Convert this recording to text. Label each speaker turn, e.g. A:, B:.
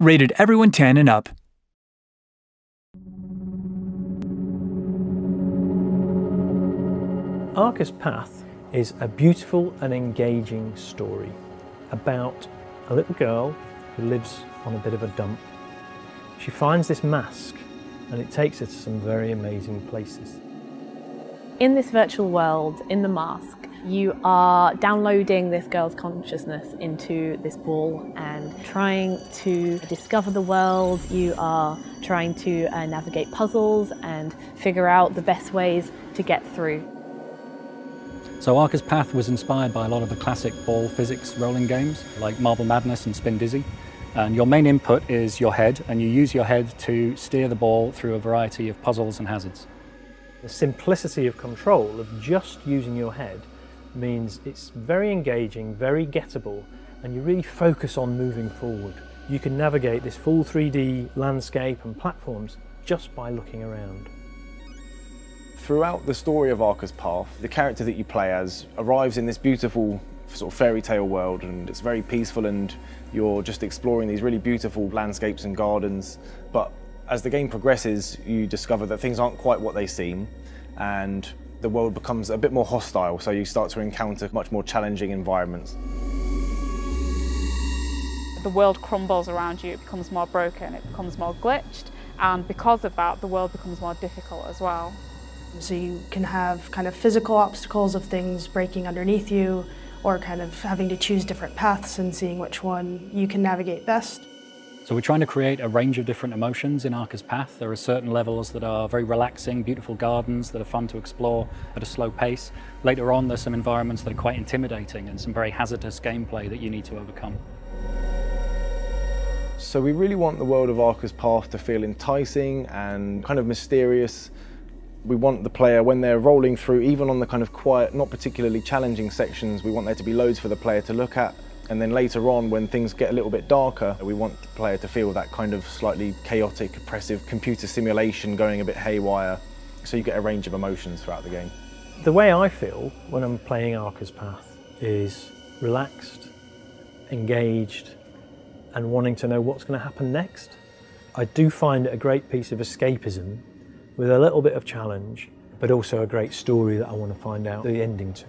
A: Rated everyone 10 and up.
B: Arca's Path is a beautiful and engaging story about a little girl who lives on a bit of a dump. She finds this mask and it takes her to some very amazing places.
C: In this virtual world, in the mask, you are downloading this girl's consciousness into this ball and trying to discover the world. You are trying to navigate puzzles and figure out the best ways to get through.
D: So Arca's Path was inspired by a lot of the classic ball physics rolling games like Marble Madness and Spin Dizzy. And your main input is your head, and you use your head to steer the ball through a variety of puzzles and hazards.
B: The simplicity of control of just using your head means it's very engaging, very gettable, and you really focus on moving forward. You can navigate this full 3D landscape and platforms just by looking around.
E: Throughout the story of Arca's Path, the character that you play as arrives in this beautiful sort of fairy tale world, and it's very peaceful and you're just exploring these really beautiful landscapes and gardens. But as the game progresses, you discover that things aren't quite what they seem, and the world becomes a bit more hostile, so you start to encounter much more challenging environments.
F: The world crumbles around you, it becomes more broken, it becomes more glitched, and because of that, the world becomes more difficult as well.
G: So you can have kind of physical obstacles of things breaking underneath you, or kind of having to choose different paths and seeing which one you can navigate best.
D: So we're trying to create a range of different emotions in Arca's Path. There are certain levels that are very relaxing, beautiful gardens that are fun to explore at a slow pace. Later on, there's some environments that are quite intimidating and some very hazardous gameplay that you need to overcome.
E: So we really want the world of Arca's Path to feel enticing and kind of mysterious. We want the player, when they're rolling through, even on the kind of quiet, not particularly challenging sections, we want there to be loads for the player to look at. And then later on, when things get a little bit darker, we want the player to feel that kind of slightly chaotic, oppressive computer simulation going a bit haywire. So you get a range of emotions throughout the game.
B: The way I feel when I'm playing Arca's Path is relaxed, engaged, and wanting to know what's going to happen next. I do find it a great piece of escapism with a little bit of challenge, but also a great story that I want to find out the ending to.